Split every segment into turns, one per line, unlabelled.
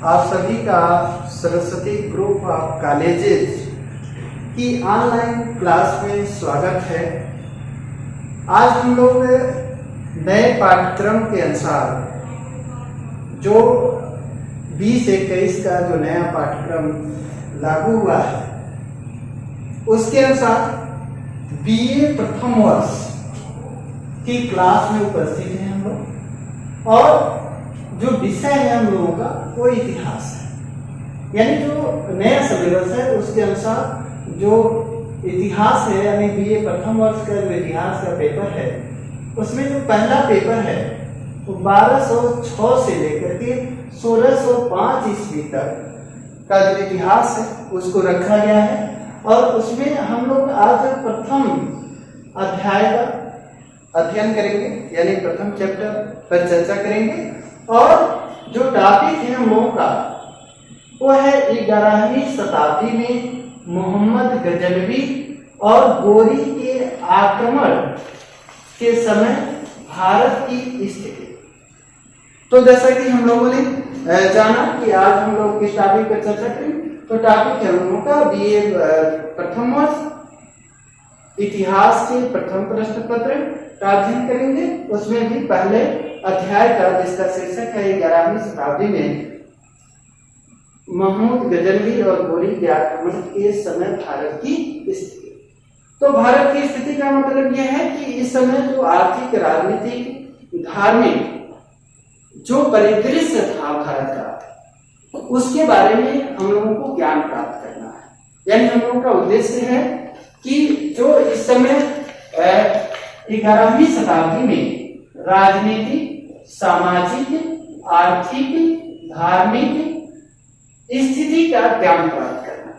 आप सभी का सरस्वती ग्रुप ऑफ कॉलेजेस की ऑनलाइन क्लास में स्वागत है। आज हम लोग नए पाठ्यक्रम के अनुसार जो 2021 का जो नया पाठ्यक्रम लागू हुआ है उसके अनुसार बीए प्रथम वर्ष की क्लास में उपस्थित हैं हम लोग। और जो विषय है हम लोगों का वो इतिहास है, यानी जो नया सिलेबस है उसके अनुसार जो इतिहास है, यानी बीए प्रथम वर्ष का जो इतिहास का पेपर है उसमें जो पहला पेपर है वो 1206 से लेकर के 1605 ईस्वी तक का जो इतिहास है उसको रखा गया है। और उसमें हम लोग आज प्रथम अध्याय का अध्ययन करेंगे, यानी प्रथम चैप्टर पर चर्चा करेंगे। और जो टॉपिक है हम लोगों का वो है 11वीं शताब्दी में मोहम्मद गजनवी और गोरी के आक्रमण के समय भारत की स्थिति। तो जैसा कि हम लोगों ने जाना कि आज हम लोग किस टॉपिक पर चर्चा करेंगे, तो टॉपिक है हम लोगों का बीए प्रथम वर्ष इतिहास के प्रथम प्रश्न पत्र का अध्ययन करेंगे। उसमें भी पहले अध्याय का जिसका शीर्षक है 11वीं शताब्दी में मोहम्मद गजनवी और गोरी के आक्रमण के समय भारत की स्थिति। तो भारत की स्थिति का मतलब यह है कि इस समय जो आर्थिक, राजनीतिक, धार्मिक जो परिदृश्य था भारत का उसके बारे में हम लोगों को ज्ञान प्राप्त करना है। यानी हम लोगों का उद्देश्य है कि जो इस समय 11वीं शताब्दी में राजनीतिक, सामाजिक, आर्थिक, धार्मिक स्थिति का ज्ञान प्राप्त करना।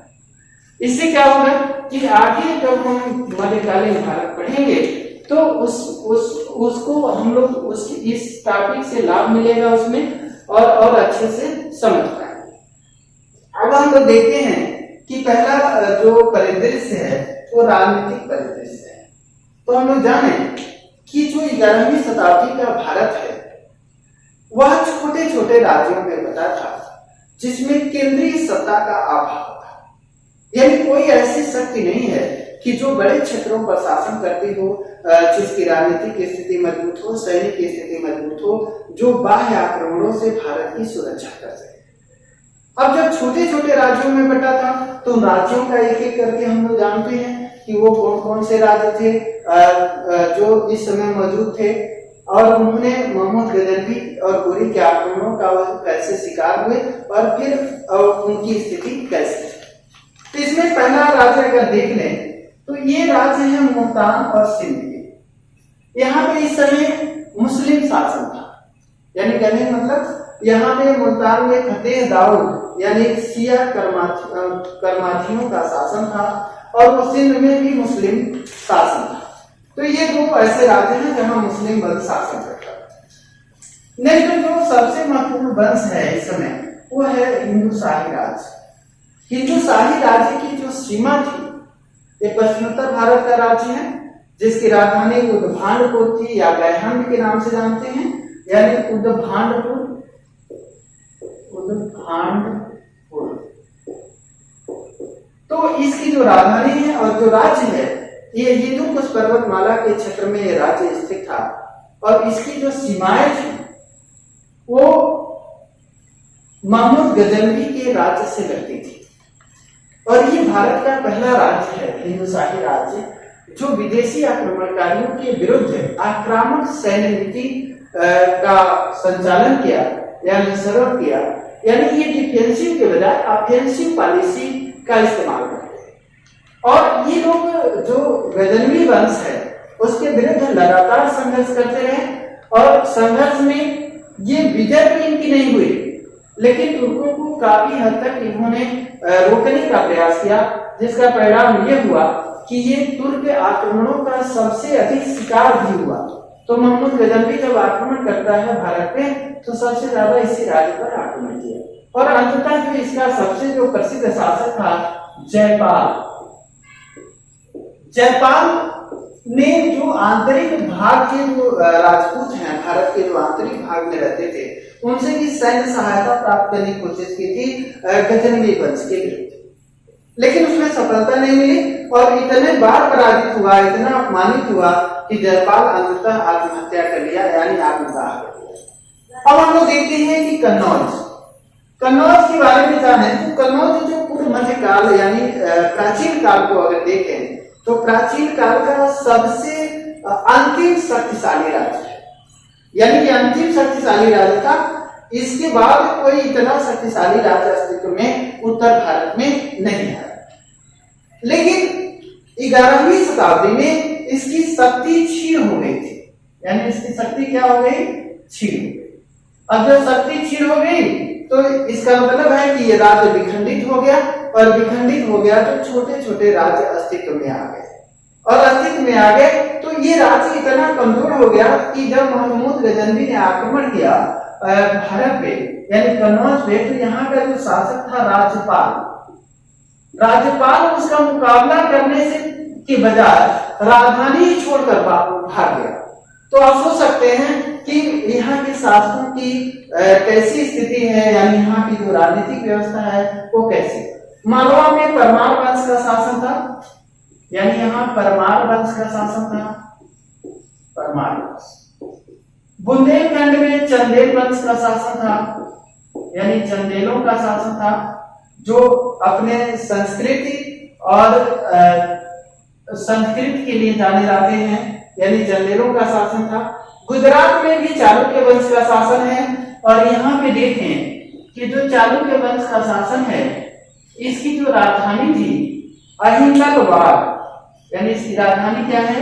इससे क्या होगा कि आगे जब हम मध्यकालीन भारत पढ़ेंगे तो उसको हम लोग इस टॉपिक से लाभ मिलेगा उसमें और अच्छे से समझ पाएंगे। अब हम लोग देखते हैं कि पहला जो परिदृश्य है वो राजनीतिक परिदृश्य है। तो हम लोग जाने कि जो 11वीं शताब्दी का भारत है वह छोटे छोटे राज्यों में बटा था जिसमें केंद्रीय सत्ता का अभाव था। यानी कोई ऐसी शक्ति नहीं है कि जो बड़े क्षेत्रों पर शासन करती हो, जिसकी राजनीतिक स्थिति मजबूत हो, सैनिक स्थिति मजबूत हो, जो बाह्य आक्रमणों से भारत की सुरक्षा कर सके। अब जब छोटे छोटे राज्यों में बटा था तो राज्यों का एक एक करके हम लोग जानते हैं कि वो कौन कौन से राज्य थे जो इस समय मौजूद थे और उन्होंने मोहम्मद गजनवी और गोरी के आक्रमणों का कैसे शिकार हुए और फिर उनकी स्थिति कैसी थी। तो इसमें पहला राज्य अगर देख लें तो ये राज्य है मुल्तान और सिंध के। यहाँ पे इस समय मुस्लिम शासन था, यानी कहने मतलब यहाँ पे मुल्तान में फतेह दाऊद यानी शिया कर्माथियों का शासन था और वो सिंध में भी मुस्लिम शासन था। तो ये दो ऐसे राज्य हैं जहां मुस्लिम वंश शासन करता है। नहीं तो जो सबसे महत्वपूर्ण वंश है इस समय वो है हिंदू शाही राज्य। हिंदू शाही राज्य की जो सीमा थी ये पश्चिमोत्तर भारत का राज्य है जिसकी राजधानी उद्भांडपुर थी या गैहंड के नाम से जानते हैं, यानी उद्भांडपुर। तो इसकी जो राजधानी है और जो राज्य है ये हिंदुकुश पर्वतमाला के क्षेत्र में ये राज्य स्थित था और इसकी जो सीमाएं थी वो मोहम्मद गजनवी के राज्य से लगती थी। और ये भारत का पहला राज्य है, हिंदू शाही राज्य, जो विदेशी आक्रमणकारियों के विरुद्ध आक्रामक सैन्य नीति का संचालन किया या अनुसरण किया, यानी ये डिफेंसिव के बजाय ऑफेंसिव पॉलिसी का इस्तेमाल करते हैं। और ये लोग जो गजनवी वंश है उसके विरुद्ध लगातार संघर्ष करते रहे और संघर्ष में ये विजय भी इनकी नहीं हुई, लेकिन तुर्कों को काफी हद तक इन्होंने रोकने का प्रयास किया, जिसका परिणाम ये हुआ कि ये तुर्क आक्रमणों का सबसे अधिक शिकार भी हुआ। तो मोहम्मद गजनवी जब आक्रमण करता है भारत पे तो सबसे ज्यादा इसी राज्य पर आक्रमण किया। और अंततः जो इसका सबसे जो प्रसिद्ध शासक था जयपाल
ने जो आंतरिक भाग के जो राजपूत हैं, भारत के जो आंतरिक भाग में रहते थे, उनसे भी सैन्य सहायता प्राप्त करने की कोशिश की थी गजनवी वंश के विरुद्ध, लेकिन उसमें सफलता नहीं मिली और इतने बार पराजित हुआ, इतना अपमानित हुआ कि जयपाल अंततः आत्महत्या कर लिया, यानी आत्मदाह कर लिया। अब हम लोग देखते हैं कि कन्नौज के बारे में जाने तो कन्नौज जो पूर्व मध्यकाल यानी प्राचीन काल को अगर देखें तो प्राचीन काल का सबसे अंतिम शक्तिशाली राज्य है, यानी कि अंतिम शक्तिशाली राज्य था। इसके बाद कोई इतना शक्तिशाली राज्य अस्तित्व में उत्तर भारत में नहीं है। लेकिन 11वीं शताब्दी में इसकी शक्ति क्षीण हो गई थी, यानी इसकी शक्ति क्या हो गई? क्षीण हो गई। अब जब शक्ति क्षीण हो गई तो इसका मतलब है कि ये राज्य विखंडित हो गया, और विखंडित हो गया तो छोटे छोटे राज्य अस्तित्व में आ गए, और अस्तित्व में आ गए तो ये राज्य इतना कमजोर हो गया कि जब महमूद गजनवी ने आक्रमण किया भारत पे यानी कन्नौज पे, तो यहाँ का जो शासक था राज्यपाल उसका मुकाबला करने से के बजाय राजधानी ही छोड़कर भाग गया। तो आप सोच सकते हैं कि यहाँ के शासकों की कैसी स्थिति है, यानी यहाँ की जो राजनीतिक व्यवस्था है वो कैसी। मालवा में परमार वंश का शासन था, यानी यहाँ परमार वंश का शासन था, परमार वंश। बुंदेलखंड में चंदेल वंश का शासन था, यानी चंदेलों का शासन था, जो अपने संस्कृति और संस्कृत के लिए जाने जाते हैं, यानी चंदेलों का शासन था। गुजरात में भी चालुक्य वंश का शासन है, और यहाँ पे देखें कि जो चालुक्य वंश का शासन है इसकी जो राजधानी थी अहिनलवाड़, यानी इसकी राजधानी क्या है?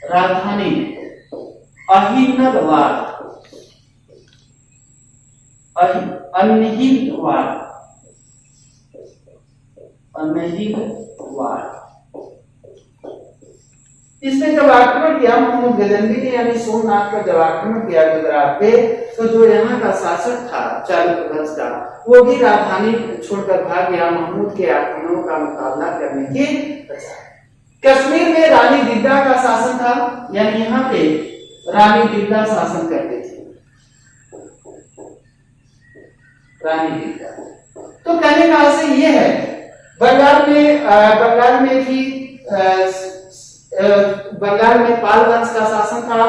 राजधानी अहिनलवाड़, अहिनलवाड़। इसने जब आक्रमण किया महमूद गजनवी ने, यानी सोमनाथ का जब आक्रमण किया गुजरात पे, तो जो यहाँ का शासक था चालुक्य वंश का, वो भी राजधानी छोड़कर भाग गया महमूद के आक्रमणों का मुकाबला करने के बजाय। कश्मीर में रानी दिद्दा का शासन था, यानी यहाँ पे रानी दिद्दा शासन करते थे, रानी दिद्दा। तो कहने का आशय ये है, बंगाल में पाल वंश का शासन था,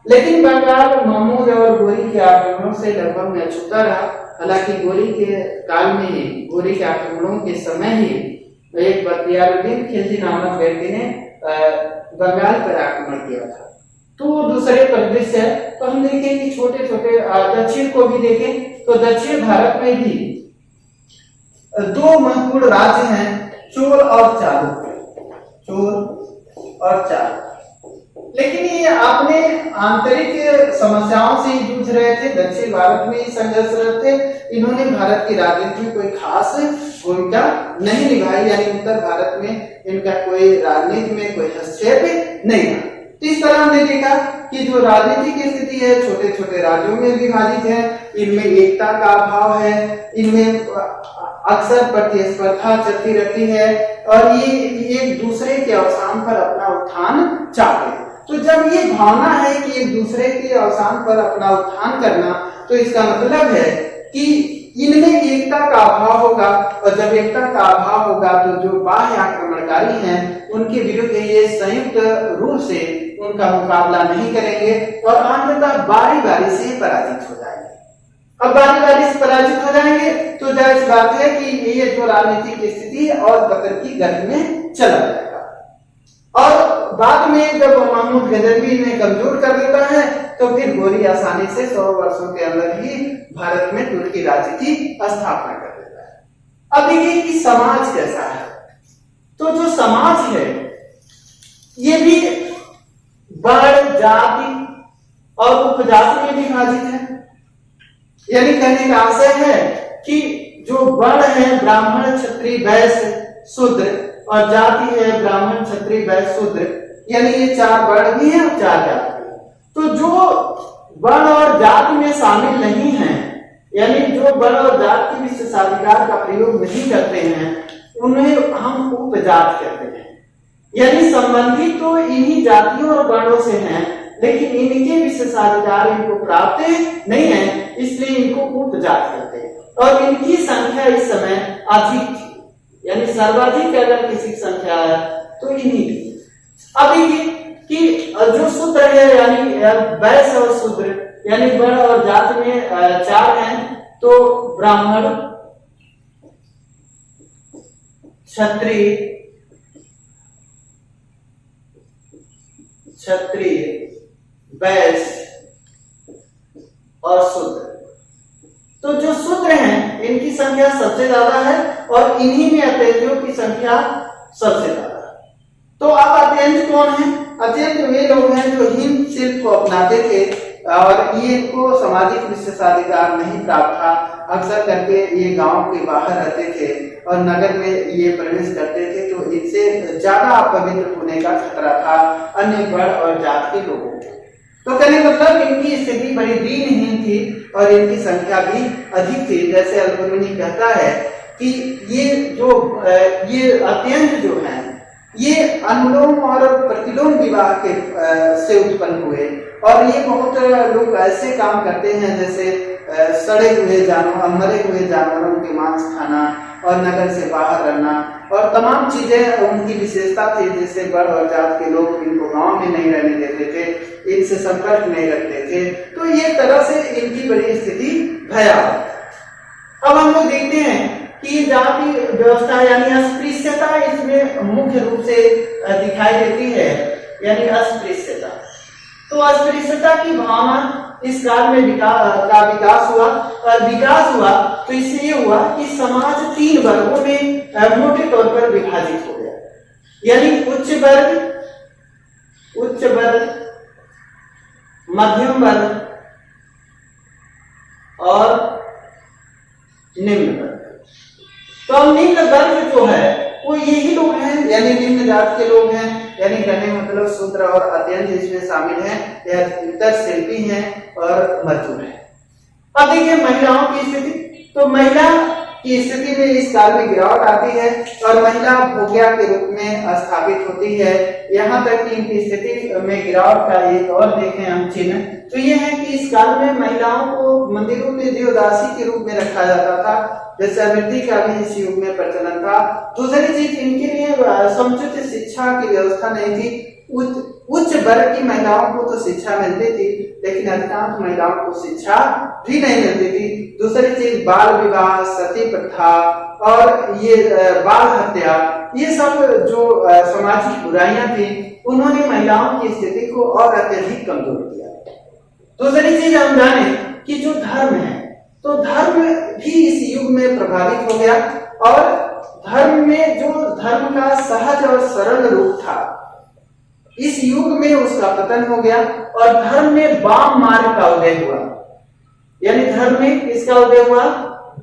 लेकिन बंगाल महमूद और गोरी के आक्रमणों से लगभग अछूता रहा। हालांकि गोरी के काल में ही, गोरी के आक्रमणों के समय ही एक बख्तियारुद्दीन खिलजी नामक व्यक्ति ने बंगाल पर आक्रमण किया था। तो दूसरे परिदृश्य है, तो हम देखें कि छोटे छोटे दक्षिण को भी देखें तो दक्षिण भारत में भी दो महत्वपूर्ण राज्य हैं, चोल और चालुक्य, चोल और चालुक्य। लेकिन ये अपने आंतरिक समस्याओं से ही जूझ रहे थे, दक्षिण भारत में ही संघर्षरत थे। इन्होंने भारत की राजनीति में कोई खास भूमिका नहीं निभाई, यानी उत्तर भारत में इनका कोई राजनीति में कोई हस्तक्षेप नहीं था। तो इस तरह हमने देखा कि जो राजनीति की स्थिति है छोटे छोटे राज्यों में विभाजित है, इनमें एकता का अभाव है, इनमें अक्सर प्रतिस्पर्धा चलती रहती है, और ये एक दूसरे के अवसान पर अपना उत्थान चाहते हैं। तो जब ये भावना है कि एक दूसरे के अवसान पर अपना उत्थान करना, तो इसका मतलब है कि इनमें एकता का अभाव होगा, और जब एकता का अभाव होगा तो जो बाह्य आक्रमणकारी हैं उनके विरुद्ध ये संयुक्त रूप से उनका मुकाबला नहीं करेंगे, और अंततः बारी बारी से पराजित हो जाएंगे। अब बारी बारी से पराजित हो जाएंगे तो जाहिर बात है कि ये जो राजनीतिक स्थिति और पतन की गति में चला जाएगा, और बाद में जब महमूद गजनवी ने कमजोर कर देता है तो फिर गोरी आसानी से 100 वर्षों के अंदर ही भारत में तुर्की राज्य की स्थापना कर देता है। अब देखिए कि समाज कैसा है। तो जो समाज है ये भी वर्ण, जाति और उपजाति में विभाजित है, यानी कहने का आशय है कि जो वर्ण है ब्राह्मण, क्षत्रिय, वैश्य, शूद्र, और जाति है ब्राह्मण, क्षत्रिय, वैश्य, शूद्र, यानी ये 4 वर्ण भी हैं और 4 जाति। तो जो वर्ण और जाति में शामिल नहीं है, यानी जो वर्ण और जाति के विशेषाधिकार का प्रयोग नहीं करते हैं, उन्हें हम उपजाति कहते हैं। यानी संबंधित तो इन्हीं जातियों और वर्णों से हैं, लेकिन इनके विशेषाधिकार इनको प्राप्त नहीं है, इसलिए इनको उपजात कहते हैं। और इनकी संख्या इस समय अधिक थी, यानी सर्वाधिक अगर किसी की संख्या है तो इन्हीं की। अब देखिए कि जो शूद्र है, यानी वैश्य और शूद्र, यानी वर्ण और जात में चार हैं, तो ब्राह्मण, क्षत्रिय, वैश्य और शूद्र। तो जो शूद्र हैं इनकी संख्या सबसे ज्यादा है और इन्हीं में अत्यंतियों की संख्या सबसे ज्यादा है। तो अब अत्यंत कौन है? अत्यंत वे लोग हैं जो हिम शिल्प को अपनाते थे और ये इनको सामाजिक विशेषाधिकार नहीं प्राप्त था। अक्सर करके ये गांव के बाहर रहते थे और नगर में ये प्रवेश करते थे, तो इनसे ज्यादा अपवित्र होने का खतरा था अन्य वर्ण और जात के लोगों को। तो कहने मतलब इनकी स्थिति बड़ी दीनहीन थी और इनकी संख्या भी अधिक थी। जैसे अल्बरुनी कहता है कि ये अत्यंत जो हैं ये अनुलोम और प्रतिलोम विवाह के से उत्पन्न हुए और ये बहुत लोग ऐसे काम करते हैं जैसे सड़े हुए जानवर, मरे हुए जानवरों के मांस खाना और नगर से बाहर रहना और तमाम चीजें उनकी विशेषता थी। जैसे वर्ण और जात के लोग इनको गांव में नहीं रहने देते थे, इनसे संपर्क नहीं रखते थे, तो ये तरह से इनकी बड़ी स्थिति भयावह। अब हम लोग देखते हैं कि जाति व्यवस्था यानी अस्पृश्यता इसमें मुख्य रूप से दिखाई देती है, यानी अस्पृश्यता। तो अस्पृश्यता की भावना इस काल में विकास हुआ और विकास हुआ तो इससे ये हुआ कि समाज तीन वर्गों में मोटे तौर पर विभाजित हो गया, यानी उच्च वर्ग, मध्यम वर्ग और निम्न वर्ग। तो निम्न वर्ग जो है वो यही लोग हैं, यानी निम्न जात के लोग हैं, यानी कहने मतलब शूद्र और अत्यंत इसमें शामिल हैं, यह अधिकतर शिल्पी हैं और मजदूर हैं। अब देखिए महिलाओं की स्थिति। तो महिला की स्थिति में इस काल में गिरावट आती है और महिला भोग्या के रूप में स्थापित होती है। यहाँ तक कि इनकी स्थिति में गिरावट का एक और देखें हम चिन्ह, तो ये है कि इस काल में महिलाओं को मंदिरों में देवदासी के रूप में रखा जाता था, जैसे आवृत्ति का भी इस युग में प्रचलन था। दूसरी चीज, इनके लिए समुचित शिक्षा की व्यवस्था नहीं थी। उच्च वर्ग की महिलाओं को तो शिक्षा मिलती थी, लेकिन अधिकांश महिलाओं को शिक्षा भी नहीं मिलती थी। दूसरी चीज, बाल विवाह, सती प्रथा और ये बाल हत्या, ये सब जो सामाजिक बुराइयां थी, उन्होंने महिलाओं की स्थिति को और अत्यधिक कमजोर किया। दूसरी चीज हम जाने कि जो धर्म है, तो धर्म भी इस युग में प्रभावित हो गया और धर्म में जो धर्म का सहज और सरल रूप था, इस युग में उसका पतन हो गया और धर्म में वाम मार्ग का उदय हुआ। यानी धर्म में किसका उदय हुआ?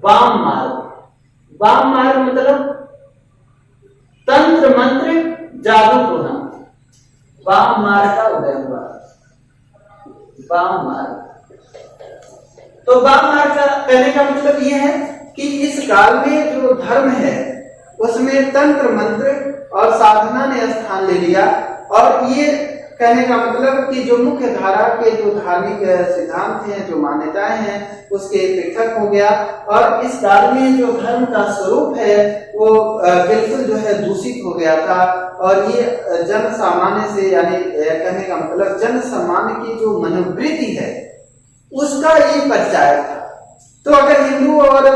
वाम मार्ग। वाम मार्ग मतलब तंत्र मंत्र जादू टोना, वाम मार्ग का उदय हुआ। वाम मार्ग, तो वाम मार्ग का कहने का मतलब यह है कि इस काल में जो धर्म है उसमें तंत्र मंत्र और साधना ने स्थान ले लिया और ये कहने का मतलब कि जो मुख्य धारा के जो धार्मिक सिद्धांत हैं, जो मान्यताएं हैं, उसके पृथक हो गया और इस काल में जो धर्म का स्वरूप है वो बिल्कुल जो है दूषित हो गया था और ये जन सामान्य से, यानी कहने का मतलब जन सामान्य की जो मनोवृत्ति है उसका ये परिचायक था। तो अगर हिंदू और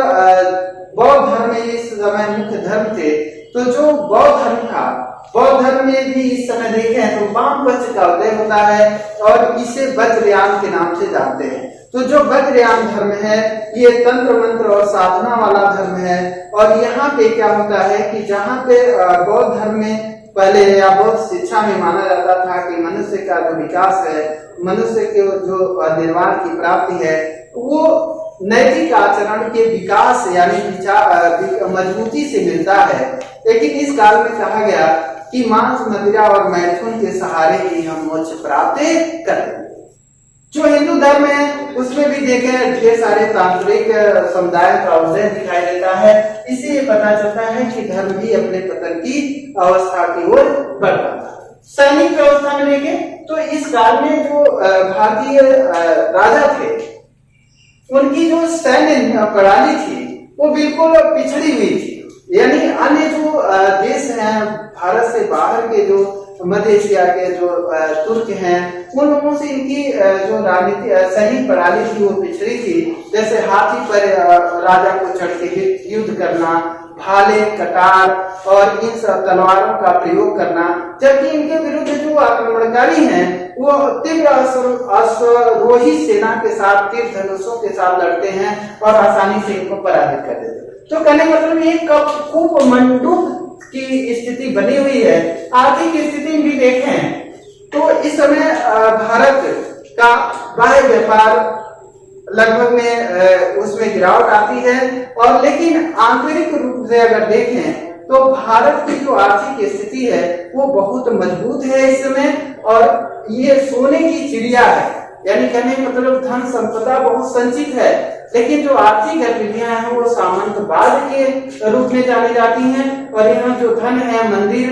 बौद्ध धर्म इस समय मुख्य धर्म थे, तो जो बौद्ध धर्म था, बौद्ध धर्म में भी इस समय देखें तो वाम पक्ष का उदय होता है और इसे वज्रयान के नाम से जानते हैं। तो जो वज्रयान धर्म है ये तंत्र मंत्र और साधना वाला धर्म है और यहाँ पे क्या होता है कि जहाँ पे बौद्ध धर्म में पहले या बौद्ध शिक्षा में माना जाता था कि मनुष्य का जो विकास है, मनुष्य के जो निर्वाण की प्राप्ति है, वो नैतिक आचरण के विकास यानी विचार मजबूती से मिलता है। लेकिन इस काल में कहा गया कि मांस, मदिरा और मैथुन के सहारे ही हम मोक्ष प्राप्त करेंगे। जो हिंदू धर्म है उसमें भी देखें ढेर सारे तांत्रिक समुदाय का उदय दिखाई देता है। इससे ये पता चलता है कि धर्म भी अपने पतन की अवस्था की ओर बढ़ रहा था। सैनिक व्यवस्था में देखें तो इस काल में जो भारतीय राजा थे उनकी जो सैन्य प्रणाली थी वो बिल्कुल पिछड़ी हुई थी। यानी अन्य जो देश हैं भारत से बाहर के जो मध्य एशिया के जो तुर्क हैं उन लोगों से इनकी जो राजनीति सैनिक प्रणाली थी वो पिछड़ी थी। जैसे हाथी पर राजा को चढ़ के युद्ध करना, भाले, कटार और इन सब तलवारों का प्रयोग करना, जबकि इनके विरुद्ध जो आक्रमणकारी हैं वो तीव्र अश्वारोही सेना के साथ, तीर धनुषों के साथ लड़ते हैं और आसानी से इनको पराजित कर देते हैं। तो कहने का मतलब एक खूब मंडूक की स्थिति बनी हुई है। आर्थिक स्थिति भी देखें तो इस समय भारत का बाह्य व्यापार लगभग में उसमें गिरावट आती है और लेकिन आंतरिक रूप से अगर देखें तो भारत की जो आर्थिक स्थिति है वो बहुत मजबूत है इस समय और ये सोने की चिड़िया है। यानी कहने का मतलब धन संपदा बहुत संचित है, लेकिन जो आर्थिक गतिविधियां हैं वो सामंतवाद के रूप में जानी जाती हैं और यहाँ जो धन है मंदिर,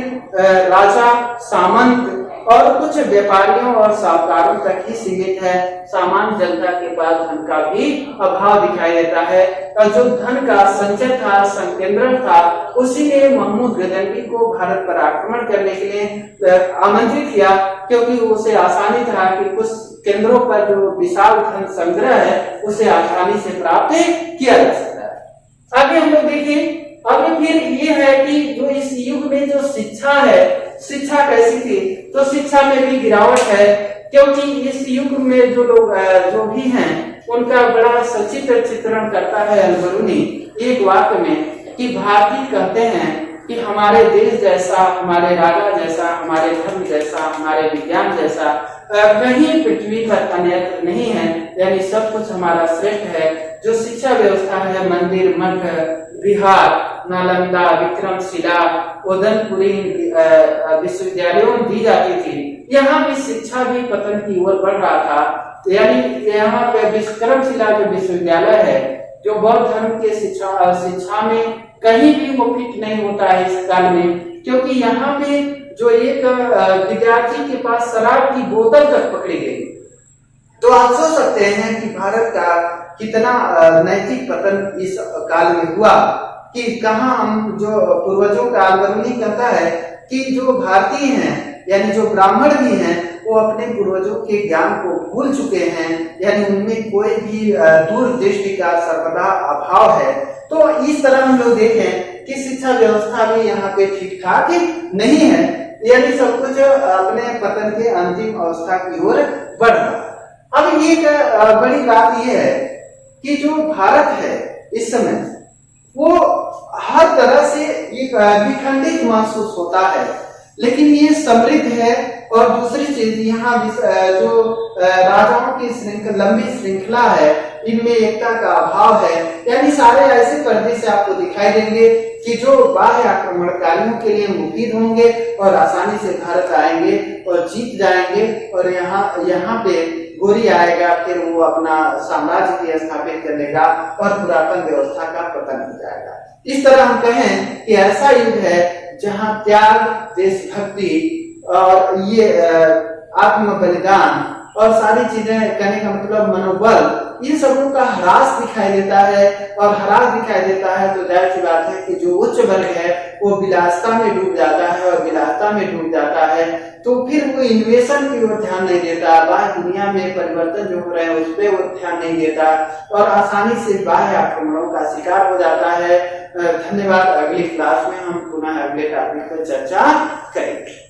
राजा, सामंत और कुछ व्यापारियों और साहूकारों तक ही सीमित है। सामान्य जनता के पास धन का भी अभाव दिखाई देता है और जो धन का संचय था, संकेंद्रण था, उसी ने महमूद गजनवी को भारत पर आक्रमण करने के लिए आमंत्रित किया, क्योंकि उसे आसानी था कि कुछ केंद्रों पर जो विशाल धन संग्रह है उसे आसानी से प्राप्त किया जा सकता है। आगे हम लोग देखें, अब फिर ये है कि जो इस युग में जो शिक्षा है, शिक्षा कैसी थी? तो शिक्षा में भी गिरावट है, क्योंकि इस युग में जो लोग जो भी हैं उनका बड़ा सचित्र चित्रण करता है अल-बरूनी एक वाक्य में कि भारतीय कहते हैं कि हमारे देश जैसा, हमारे राजा जैसा, हमारे धर्म जैसा, हमारे विज्ञान जैसा कहीं पृथ्वी पर अन्यत्र नहीं है। यानी सब कुछ हमारा श्रेष्ठ है। जो शिक्षा व्यवस्था है, मंदिर, मठ, बिहार, नालंदा, विक्रमशिला, उदयपुरी विश्वविद्यालयों में दी जाती थी, यहाँ भी शिक्षा भी पतन की ओर बढ़ रहा था। यानी यहाँ पे विक्रमशिला जो विश्वविद्यालय है जो बौद्ध धर्म के शिक्षा में कहीं भी वो फिट नहीं होता है इस काल में, क्योंकि यहाँ पे जो एक विद्यार्थी के पास शराब की बोतल तक पकड़ी गई। तो आप सोच सकते हैं कि भारत का कितना नैतिक पतन इस काल में हुआ कि कहाँ हम जो पूर्वजों का अल-बरूनी कहता है कि जो भारतीय हैं यानी जो ब्राह्मण भी हैं वो अपने पूर्वजों के ज्ञान को भूल चुके हैं, यानी उनमें कोई भी दूरदृष्टि का सर्वदा अभाव है। तो इस तरह हम लोग देखें कि शिक्षा व्यवस्था भी यहाँ पे ठीक ठाक नहीं है, यानी सब कुछ अपने पतन के अंतिम अवस्था की ओर बढ़ रहा है। अब एक बड़ी बात यह है कि जो भारत है इस समय वो हर तरह से एक विखंडित महसूस होता है, लेकिन ये समृद्ध है। और दूसरी चीज यहाँ जो राजाओं की लंबी श्रृंखला है इनमें एकता का अभाव है। यानी सारे ऐसे प्रदेश आपको दिखाई देंगे कि जो बाह्य आक्रमणकारियों के लिए मुफीद होंगे और आसानी से भारत आएंगे और जीत जाएंगे और यहाँ पे गोरी आएगा, फिर वो अपना साम्राज्य स्थापित कर लेगा और पुरातन व्यवस्था का पतन हो जाएगा। इस तरह हम कहें कि ऐसा युग है जहाँ त्याग, देशभक्ति और ये आत्म बलिदान और सारी चीजें कहने का मतलब मनोबल, इन सबों का ह्रास दिखाई देता है। और ह्रास दिखाई देता है तो जाहिर सी बात है कि जो उच्च वर्ग है वो विलासता में डूब जाता है और विलासता में डूब जाता है तो फिर वो इन्वेशन की ओर ध्यान नहीं देता, बाह्य दुनिया में परिवर्तन जो हो रहे हैं उस पर वो ध्यान नहीं देता और आसानी से बाह्य आक्रमणों का शिकार हो जाता है। धन्यवाद। अगली क्लास में हम पुनः अगले टॉपिक पर चर्चा करेंगे।